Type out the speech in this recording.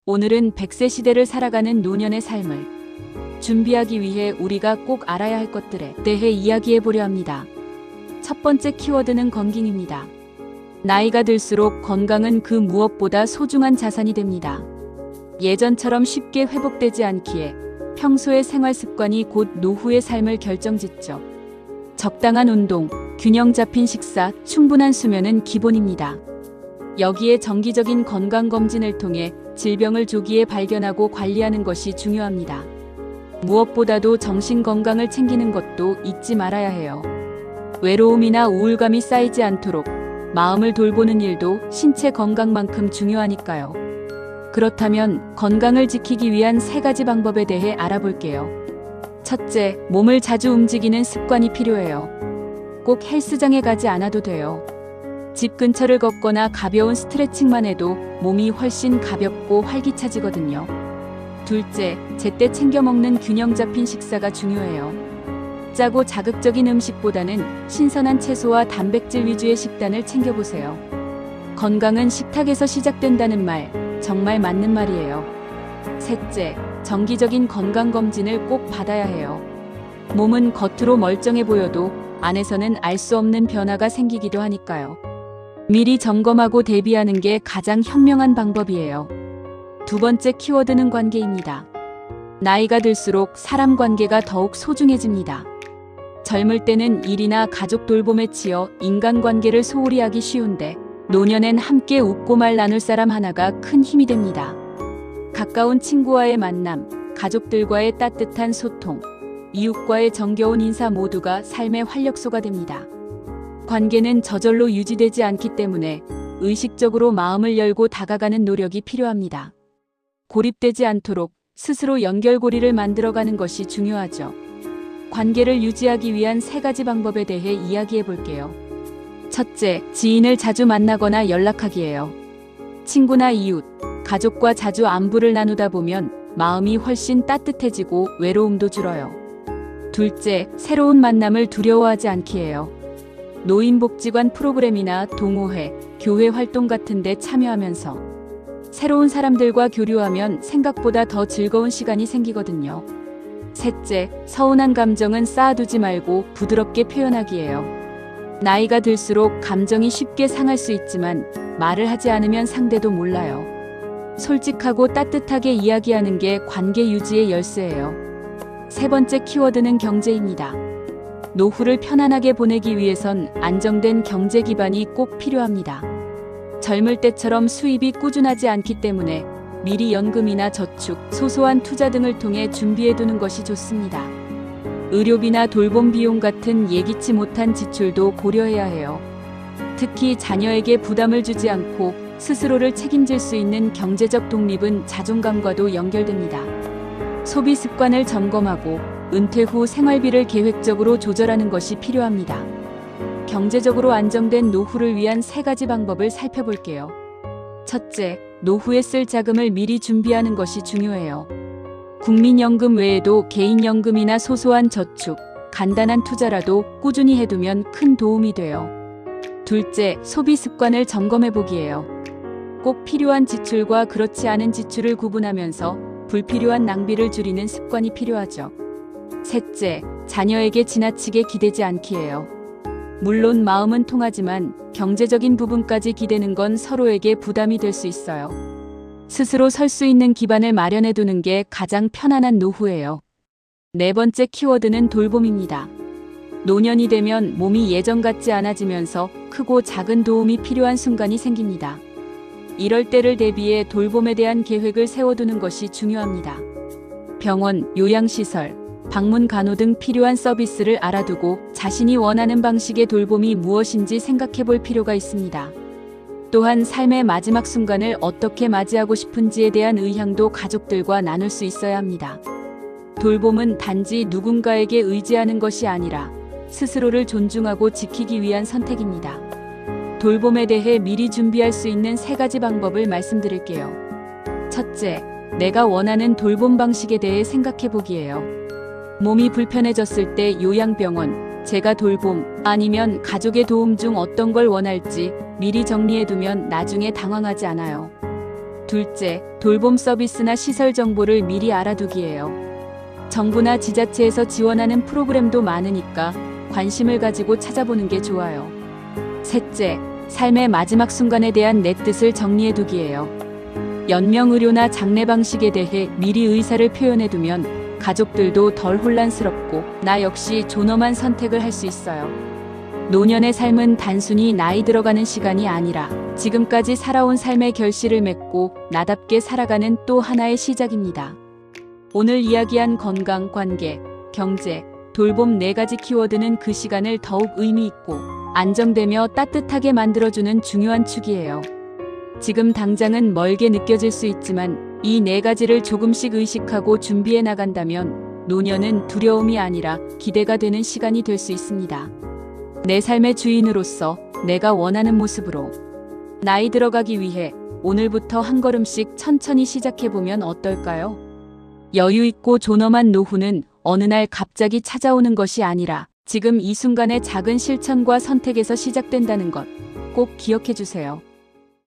오늘은 100세 시대를 살아가는 노년의 삶을 준비하기 위해 우리가 꼭 알아야 할 것들에 대해 이야기해 보려 합니다. 첫 번째 키워드는 건강입니다. 나이가 들수록 건강은 그 무엇보다 소중한 자산이 됩니다. 예전처럼 쉽게 회복되지 않기에 평소의 생활 습관이 곧 노후의 삶을 결정짓죠. 적당한 운동, 균형 잡힌 식사, 충분한 수면은 기본입니다. 여기에 정기적인 건강검진을 통해 질병을 조기에 발견하고 관리하는 것이 중요합니다. 무엇보다도 정신 건강을 챙기는 것도 잊지 말아야 해요. 외로움이나 우울감이 쌓이지 않도록 마음을 돌보는 일도 신체 건강만큼 중요하니까요. 그렇다면 건강을 지키기 위한 3가지 방법에 대해 알아볼게요. 첫째, 몸을 자주 움직이는 습관이 필요해요. 꼭 헬스장에 가지 않아도 돼요. 집 근처를 걷거나 가벼운 스트레칭만 해도 몸이 훨씬 가볍고 활기차지거든요. 둘째, 제때 챙겨 먹는 균형 잡힌 식사가 중요해요. 짜고 자극적인 음식보다는 신선한 채소와 단백질 위주의 식단을 챙겨보세요. 건강은 식탁에서 시작된다는 말, 정말 맞는 말이에요. 셋째, 정기적인 건강검진을 꼭 받아야 해요. 몸은 겉으로 멀쩡해 보여도 안에서는 알 수 없는 변화가 생기기도 하니까요. 미리 점검하고 대비하는 게 가장 현명한 방법이에요. 두 번째 키워드는 관계입니다. 나이가 들수록 사람 관계가 더욱 소중해집니다. 젊을 때는 일이나 가족 돌봄에 치여 인간관계를 소홀히 하기 쉬운데 노년엔 함께 웃고 말 나눌 사람 하나가 큰 힘이 됩니다. 가까운 친구와의 만남, 가족들과의 따뜻한 소통, 이웃과의 정겨운 인사 모두가 삶의 활력소가 됩니다. 관계는 저절로 유지되지 않기 때문에 의식적으로 마음을 열고 다가가는 노력이 필요합니다. 고립되지 않도록 스스로 연결고리를 만들어가는 것이 중요하죠. 관계를 유지하기 위한 3가지 방법에 대해 이야기해 볼게요. 첫째, 지인을 자주 만나거나 연락하기예요. 친구나 이웃, 가족과 자주 안부를 나누다 보면 마음이 훨씬 따뜻해지고 외로움도 줄어요. 둘째, 새로운 만남을 두려워하지 않기예요. 노인복지관 프로그램이나 동호회, 교회 활동 같은 데 참여하면서 새로운 사람들과 교류하면 생각보다 더 즐거운 시간이 생기거든요. 셋째, 서운한 감정은 쌓아두지 말고 부드럽게 표현하기예요. 나이가 들수록 감정이 쉽게 상할 수 있지만 말을 하지 않으면 상대도 몰라요. 솔직하고 따뜻하게 이야기하는 게 관계 유지의 열쇠예요. 세 번째 키워드는 경제입니다. 노후를 편안하게 보내기 위해선 안정된 경제 기반이 꼭 필요합니다. 젊을 때처럼 수입이 꾸준하지 않기 때문에 미리 연금이나 저축, 소소한 투자 등을 통해 준비해두는 것이 좋습니다. 의료비나 돌봄 비용 같은 예기치 못한 지출도 고려해야 해요. 특히 자녀에게 부담을 주지 않고 스스로를 책임질 수 있는 경제적 독립은 자존감과도 연결됩니다. 소비 습관을 점검하고 은퇴 후 생활비를 계획적으로 조절하는 것이 필요합니다. 경제적으로 안정된 노후를 위한 3가지 방법을 살펴볼게요. 첫째, 노후에 쓸 자금을 미리 준비하는 것이 중요해요. 국민연금 외에도 개인연금이나 소소한 저축, 간단한 투자라도 꾸준히 해두면 큰 도움이 돼요. 둘째, 소비 습관을 점검해 보기예요. 꼭 필요한 지출과 그렇지 않은 지출을 구분하면서 불필요한 낭비를 줄이는 습관이 필요하죠. 셋째, 자녀에게 지나치게 기대지 않기예요. 물론 마음은 통하지만 경제적인 부분까지 기대는 건 서로에게 부담이 될 수 있어요. 스스로 설 수 있는 기반을 마련해 두는 게 가장 편안한 노후예요. 네 번째 키워드는 돌봄입니다. 노년이 되면 몸이 예전 같지 않아지면서 크고 작은 도움이 필요한 순간이 생깁니다. 이럴 때를 대비해 돌봄에 대한 계획을 세워두는 것이 중요합니다. 병원, 요양시설, 방문 간호 등 필요한 서비스를 알아두고 자신이 원하는 방식의 돌봄이 무엇인지 생각해 볼 필요가 있습니다. 또한 삶의 마지막 순간을 어떻게 맞이하고 싶은지에 대한 의향도 가족들과 나눌 수 있어야 합니다. 돌봄은 단지 누군가에게 의지하는 것이 아니라 스스로를 존중하고 지키기 위한 선택입니다. 돌봄에 대해 미리 준비할 수 있는 3가지 방법을 말씀드릴게요. 첫째, 내가 원하는 돌봄 방식에 대해 생각해 보기예요. 몸이 불편해졌을 때 요양병원, 제가 돌봄, 아니면 가족의 도움 중 어떤 걸 원할지 미리 정리해두면 나중에 당황하지 않아요. 둘째, 돌봄 서비스나 시설 정보를 미리 알아두기예요. 정부나 지자체에서 지원하는 프로그램도 많으니까 관심을 가지고 찾아보는 게 좋아요. 셋째, 삶의 마지막 순간에 대한 내 뜻을 정리해두기예요. 연명의료나 장례 방식에 대해 미리 의사를 표현해두면 가족들도 덜 혼란스럽고 나 역시 존엄한 선택을 할 수 있어요. 노년의 삶은 단순히 나이 들어가는 시간이 아니라 지금까지 살아온 삶의 결실을 맺고 나답게 살아가는 또 하나의 시작입니다. 오늘 이야기한 건강, 관계, 경제, 돌봄 4가지 키워드는 그 시간을 더욱 의미 있고 안정되며 따뜻하게 만들어주는 중요한 축이에요. 지금 당장은 멀게 느껴질 수 있지만 이 4가지를 조금씩 의식하고 준비해 나간다면 노년은 두려움이 아니라 기대가 되는 시간이 될 수 있습니다. 내 삶의 주인으로서 내가 원하는 모습으로 나이 들어가기 위해 오늘부터 한 걸음씩 천천히 시작해보면 어떨까요? 여유 있고 존엄한 노후는 어느 날 갑자기 찾아오는 것이 아니라 지금 이 순간의 작은 실천과 선택에서 시작된다는 것 꼭 기억해 주세요.